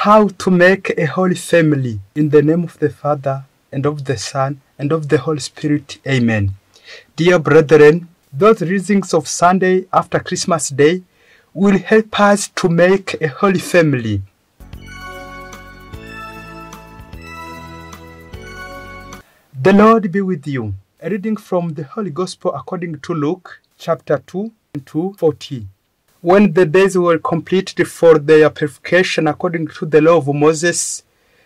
how to make a holy family. In the name of the Father, and of the Son, and of the Holy Spirit. Amen. Dear brethren, those readings of Sunday after Christmas Day will help us to make a holy family. The Lord be with you. A reading from the Holy Gospel according to Luke, chapter 2, to 40. When the days were completed for their purification according to the law of Moses,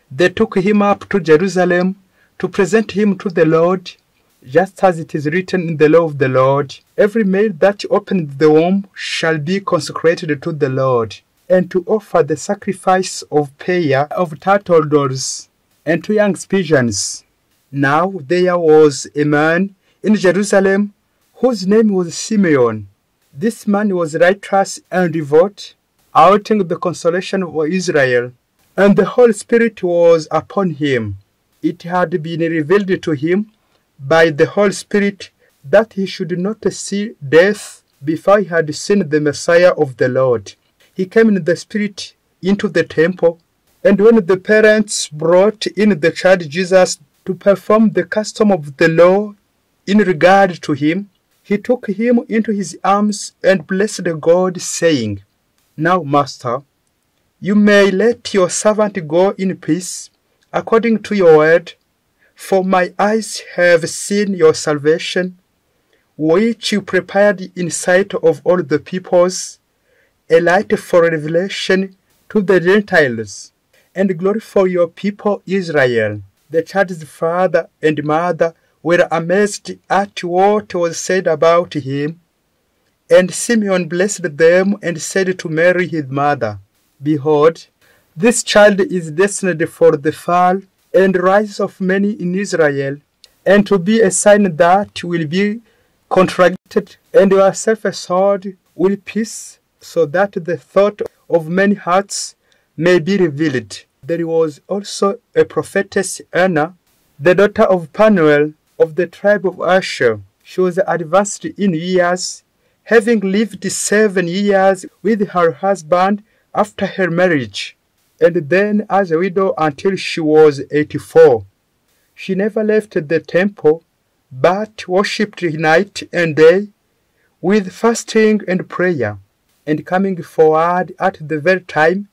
they took him up to Jerusalem to present him to the Lord, just as it is written in the law of the Lord. Every male that opened the womb shall be consecrated to the Lord, and to offer the sacrifice of pair of turtle doves and 2 young pigeons. Now there was a man in Jerusalem whose name was Simeon. This man was righteous and devout, awaiting the consolation of Israel, and the Holy Spirit was upon him. It had been revealed to him by the Holy Spirit that he should not see death before he had seen the Messiah of the Lord. He came in the Spirit into the temple, and when the parents brought in the child Jesus to perform the custom of the law in regard to him, he took him into his arms and blessed God, saying, Now, Master, you may let your servant go in peace, according to your word, for my eyes have seen your salvation, which you prepared in sight of all the peoples, a light for revelation to the Gentiles, and glory for your people Israel. The child's father and mother were amazed at what was said about him. And Simeon blessed them and said to Mary his mother, Behold, this child is destined for the fall and rise of many in Israel, and to be a sign that will be contradicted, and yourself a sword with peace, so that the thought of many hearts may be revealed. There was also a prophetess Anna, the daughter of Phanuel, of the tribe of Asher. She was advanced in years, having lived 7 years with her husband after her marriage, and then as a widow until she was 84. She never left the temple, but worshipped night and day with fasting and prayer. And coming forward at the very time,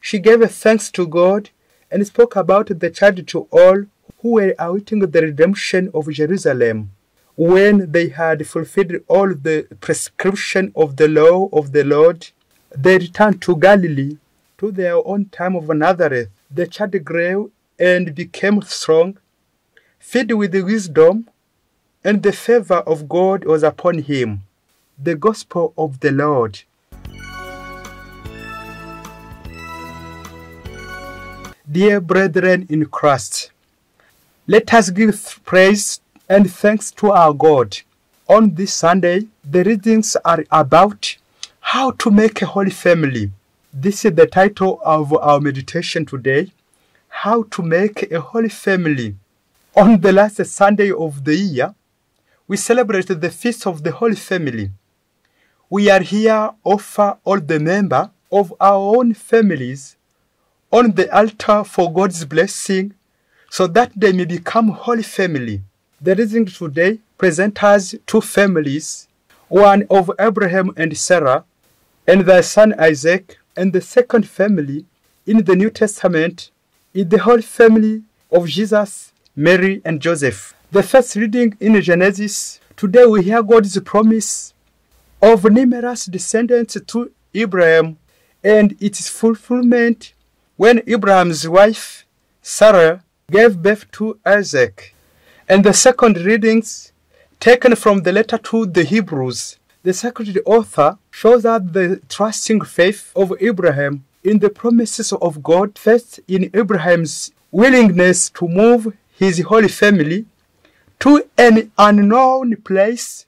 she gave thanks to God and spoke about the child to all who were awaiting the redemption of Jerusalem. When they had fulfilled all the prescription of the law of the Lord, they returned to Galilee, to their own town of Nazareth. The child grew and became strong, filled with wisdom, and the favor of God was upon him. The Gospel of the Lord. Dear brethren in Christ, let us give praise and thanks to our God. On this Sunday, the readings are about how to make a holy family. This is the title of our meditation today, How to Make a Holy Family. On the last Sunday of the year, we celebrate the Feast of the Holy Family. We are here offer all the members of our own families on the altar for God's blessing, so that they may become holy family. The reading today presents us 2 families, one of Abraham and Sarah, and their son Isaac, and the second family in the New Testament is the Holy Family of Jesus, Mary, and Joseph. The first reading in Genesis, today we hear God's promise of numerous descendants to Abraham and its fulfillment when Abraham's wife, Sarah, gave birth to Isaac. And the second readings, taken from the letter to the Hebrews, the sacred author shows us the trusting faith of Abraham in the promises of God, first in Abraham's willingness to move his holy family to an unknown place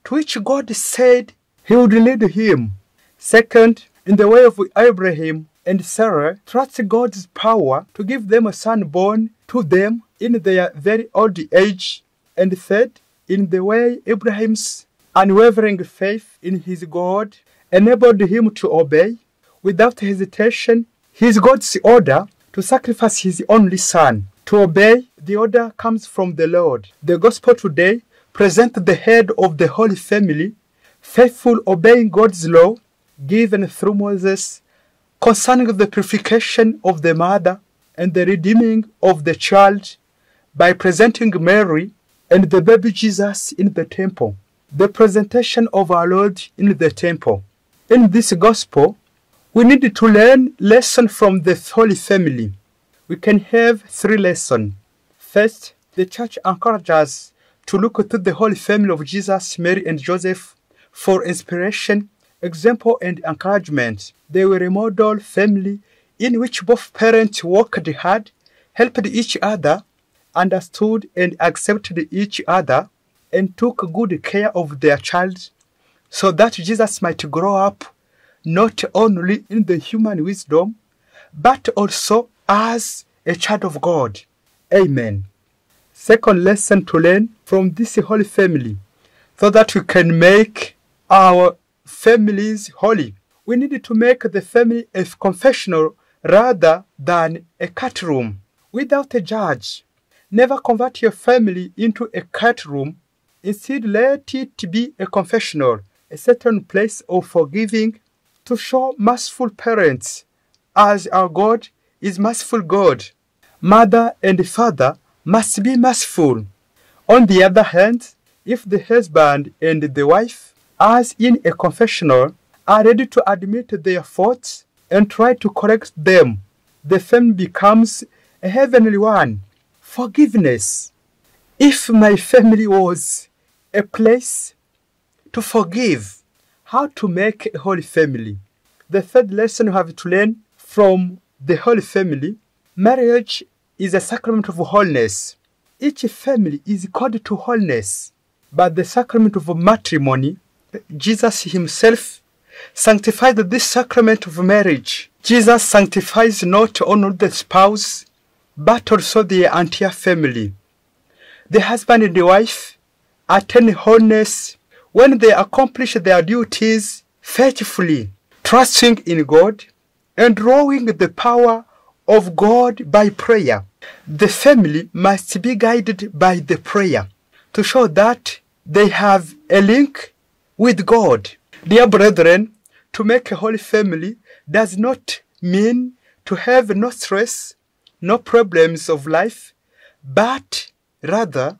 to which God said he would lead him. Second, in the way of Abraham and Sarah trust God's power to give them a son born to them in their very old age. And third, in the way Abraham's unwavering faith in his God enabled him to obey without hesitation His God's order to sacrifice his only son. To obey, the order comes from the Lord. The gospel today presents the head of the Holy Family, faithful obeying God's law given through Moses concerning the purification of the mother and the redeeming of the child by presenting Mary and the baby Jesus in the temple. The presentation of our Lord in the temple. In this gospel, we need to learn lessons from the Holy Family. We can have 3 lessons. First, the church encourages us to look to the Holy Family of Jesus, Mary, and Joseph for inspiration, example, and encouragement. They were a model family in which both parents worked hard, helped each other, understood and accepted each other, and took good care of their child, so that Jesus might grow up not only in the human wisdom, but also as a child of God. Amen. Second lesson to learn from this Holy Family, so that we can make our families holy. We need to make the family a confessional rather than a courtroom, without a judge. Never convert your family into a courtroom. Instead, let it be a confessional, a certain place of forgiving, to show merciful parents, as our God is merciful God. Mother and father must be merciful. On the other hand, if the husband and the wife, as in a confessional, are ready to admit their faults and try to correct them, the family becomes a heavenly one. Forgiveness. If my family was a place to forgive, how to make a holy family? The third lesson we have to learn from the Holy Family, marriage is a sacrament of holiness. Each family is called to holiness, but the sacrament of matrimony, Jesus himself sanctified this sacrament of marriage. Jesus sanctifies not only the spouse, but also the entire family. The husband and the wife attain holiness when they accomplish their duties faithfully, trusting in God and drawing the power of God by prayer. The family must be guided by the prayer to show that they have a link with God. Dear brethren, to make a holy family does not mean to have no stress, no problems of life, but rather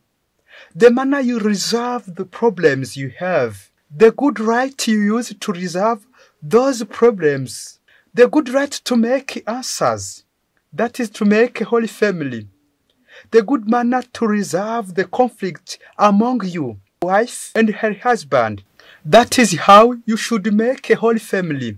the manner you resolve the problems you have, the good right you use to resolve those problems, the good right to make answers, that is to make a holy family, the good manner to resolve the conflict among you, wife and her husband. That is how you should make a holy family.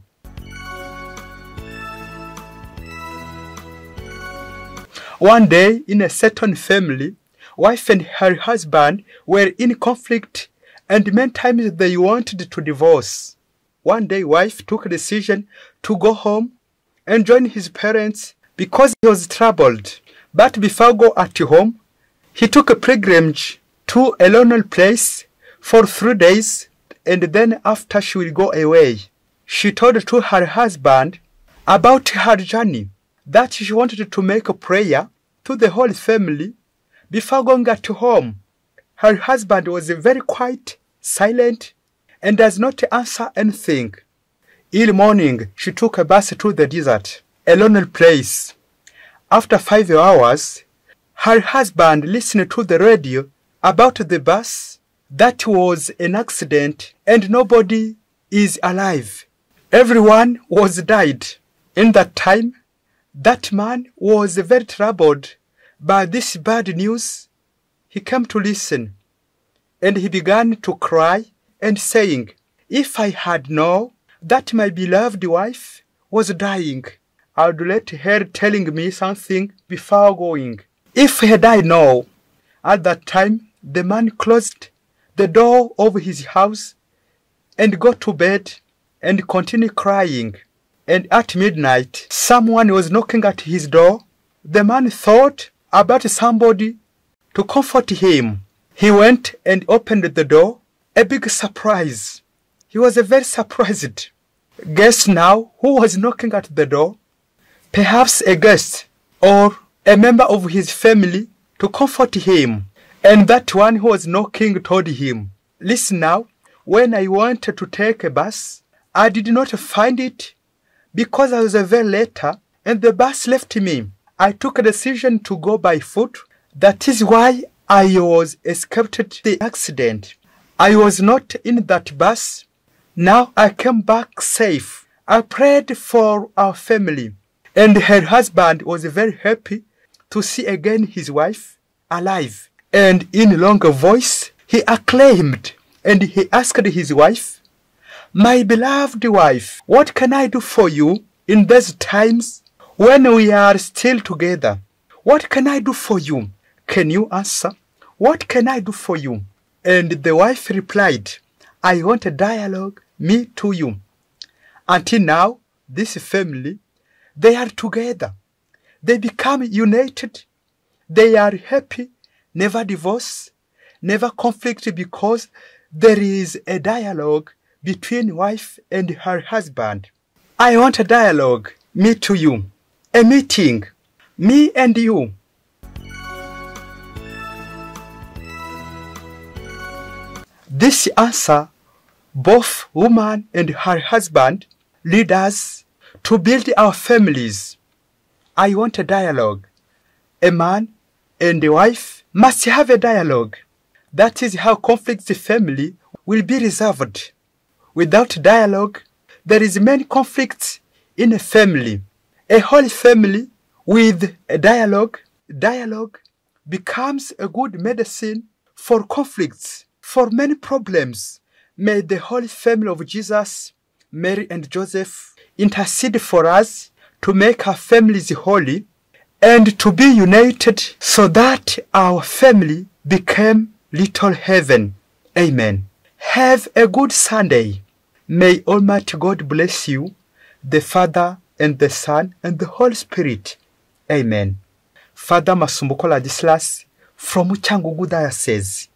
One day, in a certain family, wife and her husband were in conflict, and many times they wanted to divorce. One day, wife took a decision to go home and join his parents because he was troubled. But before go at home, he took a pilgrimage to a lonely place for 3 days, and then after she will go away. She told to her husband about her journey, that she wanted to make a prayer to the Holy Family before going at home. Her husband was very quiet, silent, and does not answer anything. In the morning, she took a bus to the desert, a lonely place. After 5 hours, her husband listened to the radio about the bus, that was an accident and nobody is alive. Everyone was died. In that time, that man was very troubled by this bad news. He came to listen, and he began to cry and saying, "If I had known that my beloved wife was dying, I would let her telling me something before going. If had I known." At that time, the man closed the door of his house and got to bed and continued crying. And at midnight, someone was knocking at his door. The man thought about somebody to comfort him. He went and opened the door. A big surprise. He was very surprised. Guess now who was knocking at the door? perhaps a guest or a member of his family to comfort him. And that one who was knocking told him, "Listen now, when I wanted to take a bus, I did not find it because I was very late and the bus left me. I took a decision to go by foot. That is why I was escaped the accident. I was not in that bus. Now I came back safe." I prayed for our family, and her husband was very happy to see again his wife alive. And in a longer voice, he acclaimed and he asked his wife, "My beloved wife, what can I do for you in these times when we are still together? What can I do for you? Can you answer? What can I do for you?" And the wife replied, "I want a dialogue, me to you." Until now, this family, they are together. They become united. They are happy, never divorce, never conflict, because there is a dialogue between wife and her husband. I want a dialogue, me to you, a meeting, me and you. This answer, both woman and her husband lead us to build our families. I want a dialogue. A man and a wife must have a dialogue. That is how conflicts in family will be resolved. Without dialogue, there is many conflicts in a family. A holy family with a dialogue becomes a good medicine for conflicts, for many problems. May the Holy Family of Jesus, Mary and Joseph intercede for us to make our families holy and to be united so that our family become little heaven. Amen. Have a good Sunday. May Almighty God bless you, the Father and the Son and the Holy Spirit. Amen. Father Masumbuko Ladislas from Cyangugu Diocese.